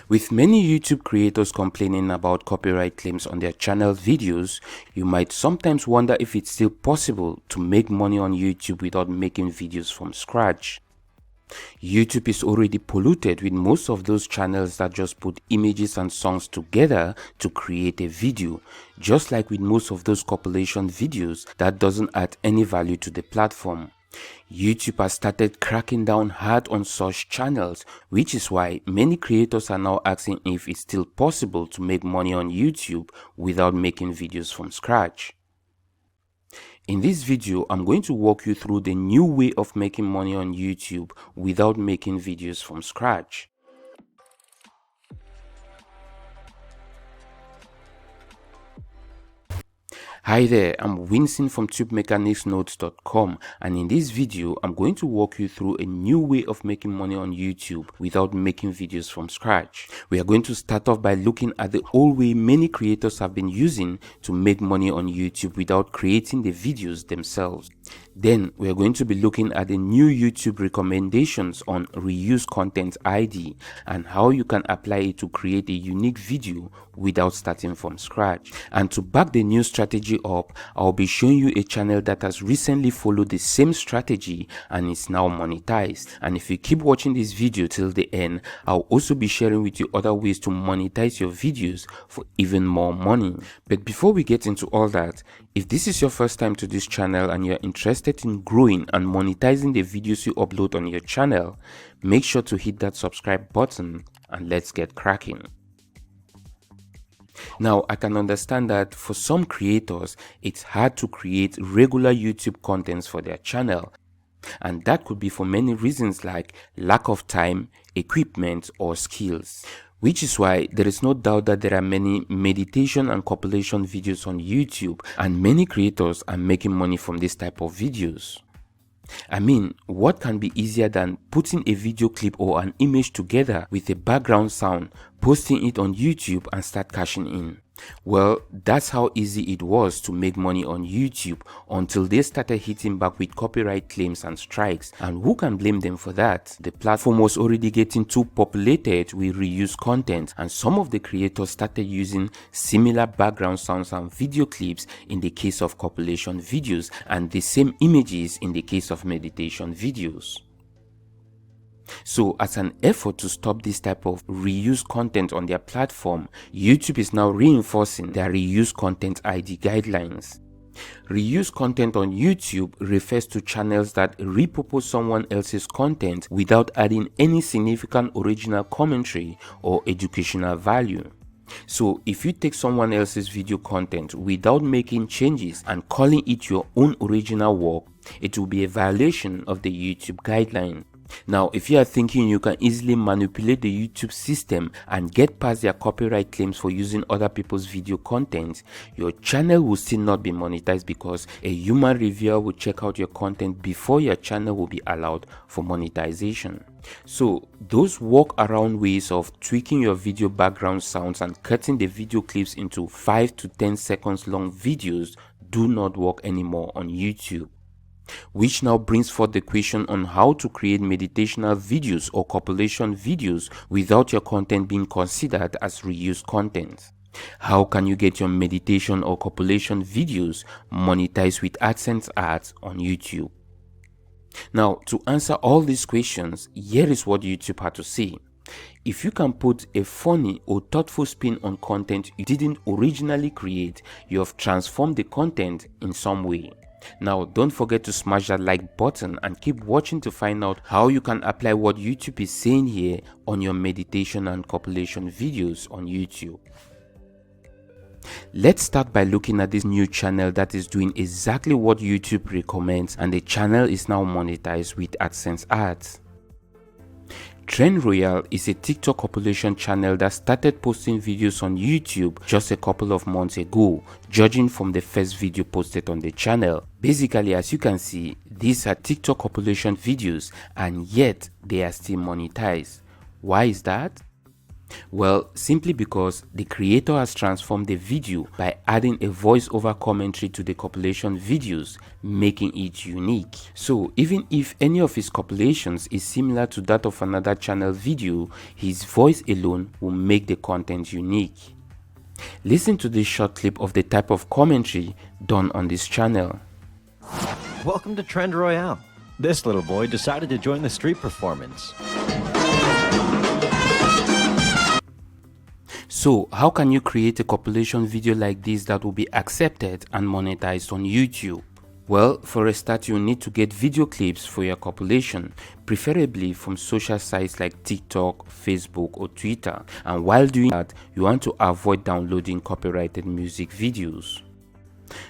With many YouTube creators complaining about copyright claims on their channel videos, you might sometimes wonder if it's still possible to make money on YouTube without making videos from scratch. YouTube is already polluted with most of those channels that just put images and songs together to create a video, just like with most of those compilation videos that doesn't add any value to the platform. YouTube has started cracking down hard on such channels, which is why many creators are now asking if it's still possible to make money on YouTube without making videos from scratch. In this video, I'm going to walk you through the new way of making money on YouTube without making videos from scratch. Hi there, I'm Winston from TubeMechanicsNotes.com, and in this video, I'm going to walk you through a new way of making money on YouTube without making videos from scratch. We are going to start off by looking at the old way many creators have been using to make money on YouTube without creating the videos themselves. Then we are going to be looking at the new YouTube recommendations on reuse content ID and how you can apply it to create a unique video without starting from scratch. And to back the new strategy up, I'll be showing you a channel that has recently followed the same strategy and is now monetized. And if you keep watching this video till the end, I'll also be sharing with you other ways to monetize your videos for even more money. But before we get into all that, if this is your first time to this channel and you're interested in growing and monetizing the videos you upload on your channel, make sure to hit that subscribe button and let's get cracking. Now, I can understand that for some creators, it's hard to create regular YouTube contents for their channel. And that could be for many reasons like lack of time, equipment, or skills. Which is why there is no doubt that there are many meditation and compilation videos on YouTube, and many creators are making money from this type of videos. I mean, what can be easier than putting a video clip or an image together with a background sound, posting it on YouTube and start cashing in? Well, that's how easy it was to make money on YouTube until they started hitting back with copyright claims and strikes. And who can blame them for that? The platform was already getting too populated with reused content, and some of the creators started using similar background sounds and video clips in the case of compilation videos and the same images in the case of meditation videos. So as an effort to stop this type of reused content on their platform, YouTube is now reinforcing their reuse content ID guidelines. Reuse content on YouTube refers to channels that repurpose someone else's content without adding any significant original commentary or educational value. So if you take someone else's video content without making changes and calling it your own original work, it will be a violation of the YouTube guideline. Now, if you are thinking you can easily manipulate the YouTube system and get past their copyright claims for using other people's video content, your channel will still not be monetized because a human reviewer will check out your content before your channel will be allowed for monetization. So those workaround ways of tweaking your video background sounds and cutting the video clips into 5 to 10 seconds long videos do not work anymore on YouTube. Which now brings forth the question on how to create meditational videos or compilation videos without your content being considered as reused content. How can you get your meditation or compilation videos monetized with AdSense ads on YouTube? Now, to answer all these questions, here is what YouTube had to say. If you can put a funny or thoughtful spin on content you didn't originally create, you have transformed the content in some way. Now, don't forget to smash that like button and keep watching to find out how you can apply what YouTube is saying here on your meditation and compilation videos on YouTube. Let's start by looking at this new channel that is doing exactly what YouTube recommends, and the channel is now monetized with AdSense ads. Trend Royale is a TikTok compilation channel that started posting videos on YouTube just a couple of months ago, judging from the first video posted on the channel. Basically, as you can see, these are TikTok compilation videos and yet they are still monetized. Why is that? Well, simply because the creator has transformed the video by adding a voiceover commentary to the compilation videos, making it unique. So even if any of his compilations is similar to that of another channel video, his voice alone will make the content unique. Listen to this short clip of the type of commentary done on this channel. Welcome to Trend Royale. This little boy decided to join the street performance. So how can you create a compilation video like this that will be accepted and monetized on YouTube? Well, for a start, you need to get video clips for your compilation, preferably from social sites like TikTok, Facebook, or Twitter. And while doing that, you want to avoid downloading copyrighted music videos.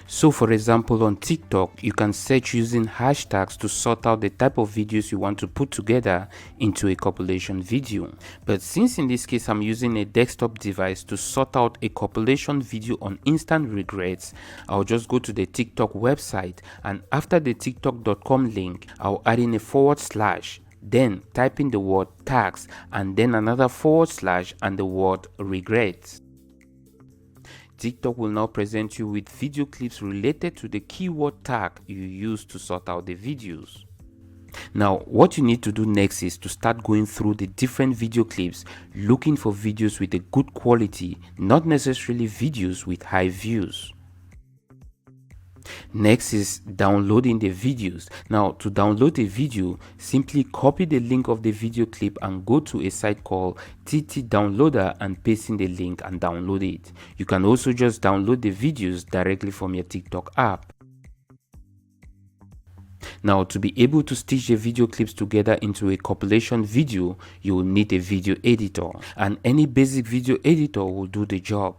So for example, on TikTok, you can search using hashtags to sort out the type of videos you want to put together into a compilation video. But since in this case I'm using a desktop device to sort out a compilation video on instant regrets, I'll just go to the TikTok website, and after the tiktok.com link, I'll add in a /, then type in the word tags, and then another / and the word regrets. TikTok will now present you with video clips related to the keyword tag you use to sort out the videos. Now, what you need to do next is to start going through the different video clips, looking for videos with a good quality, not necessarily videos with high views. Next is downloading the videos. Now, to download a video, simply copy the link of the video clip and go to a site called TT Downloader and paste in the link and download it. You can also just download the videos directly from your TikTok app. Now, to be able to stitch the video clips together into a compilation video, you will need a video editor, and any basic video editor will do the job.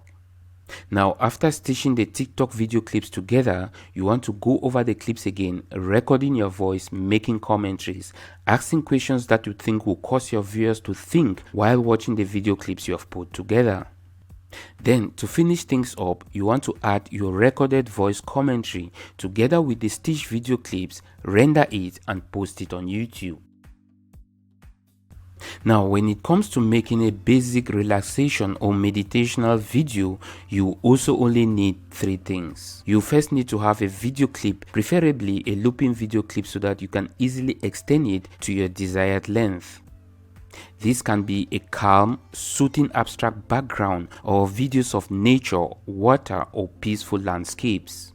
Now, after stitching the TikTok video clips together, you want to go over the clips again, recording your voice, making commentaries, asking questions that you think will cause your viewers to think while watching the video clips you have put together. Then, to finish things up, you want to add your recorded voice commentary together with the stitched video clips, render it, and post it on YouTube. Now, when it comes to making a basic relaxation or meditational video, you also only need 3 things. You first need to have a video clip, preferably a looping video clip, so that you can easily extend it to your desired length. This can be a calm, soothing abstract background or videos of nature, water, or peaceful landscapes.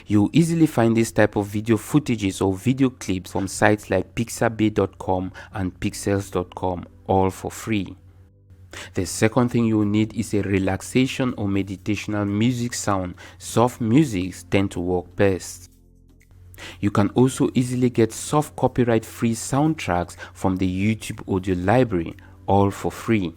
You'll easily find this type of video footages or video clips from sites like pixabay.com and pixels.com, all for free. The second thing you'll need is a relaxation or meditational music sound. Soft musics tend to work best. You can also easily get soft copyright-free soundtracks from the YouTube audio library, all for free.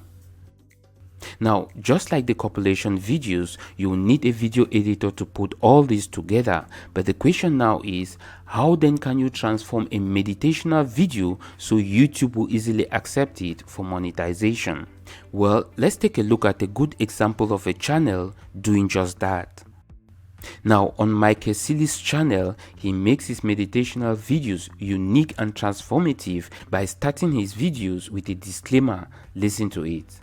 Now, just like the compilation videos, you will need a video editor to put all these together. But the question now is, how then can you transform a meditational video so YouTube will easily accept it for monetization? Well, let's take a look at a good example of a channel doing just that. Now, on Mike Esili's channel, he makes his meditational videos unique and transformative by starting his videos with a disclaimer. Listen to it.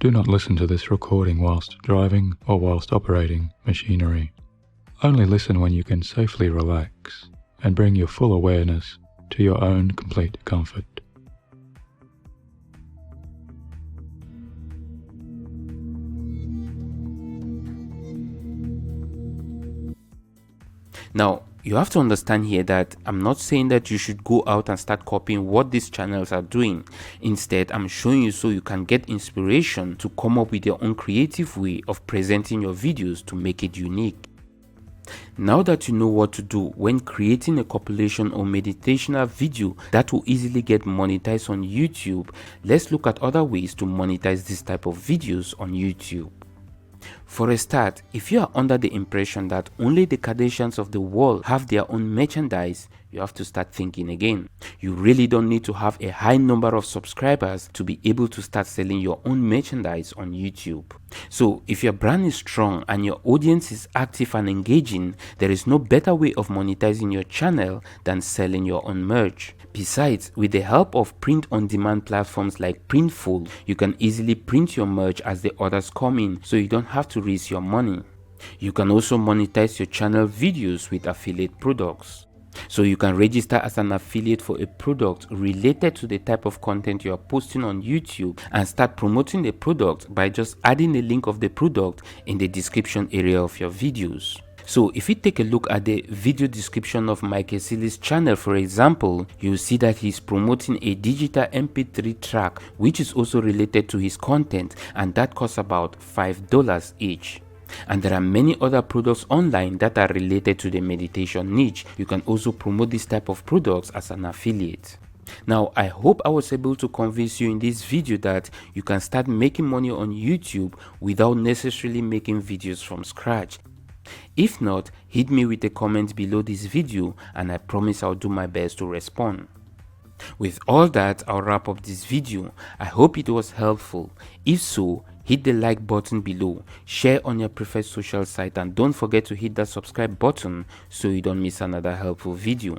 Do not listen to this recording whilst driving or whilst operating machinery. Only listen when you can safely relax and bring your full awareness to your own complete comfort. Now, you have to understand here that I'm not saying that you should go out and start copying what these channels are doing. Instead, I'm showing you so you can get inspiration to come up with your own creative way of presenting your videos to make it unique. Now that you know what to do when creating a compilation or meditational video that will easily get monetized on YouTube, let's look at other ways to monetize this type of videos on YouTube. For a start, if you are under the impression that only the Kardashians of the world have their own merchandise, you have to start thinking again. You really don't need to have a high number of subscribers to be able to start selling your own merchandise on YouTube. So if your brand is strong and your audience is active and engaging, there is no better way of monetizing your channel than selling your own merch. Besides, with the help of print-on-demand platforms like Printful, you can easily print your merch as the orders come in, so you don't have to raise your money. You can also monetize your channel videos with affiliate products. So you can register as an affiliate for a product related to the type of content you are posting on YouTube and start promoting the product by just adding a link of the product in the description area of your videos. So if you take a look at the video description of Mike Esili's channel, for example, you'll see that he's promoting a digital MP3 track which is also related to his content, and that costs about $5 each. And there are many other products online that are related to the meditation niche. You can also promote this type of products as an affiliate. Now, I hope I was able to convince you in this video that you can start making money on YouTube without necessarily making videos from scratch. If not, hit me with a comment below this video and I promise I'll do my best to respond. With all that, I'll wrap up this video. I hope it was helpful. If so, hit the like button below, share on your preferred social site, and don't forget to hit that subscribe button so you don't miss another helpful video.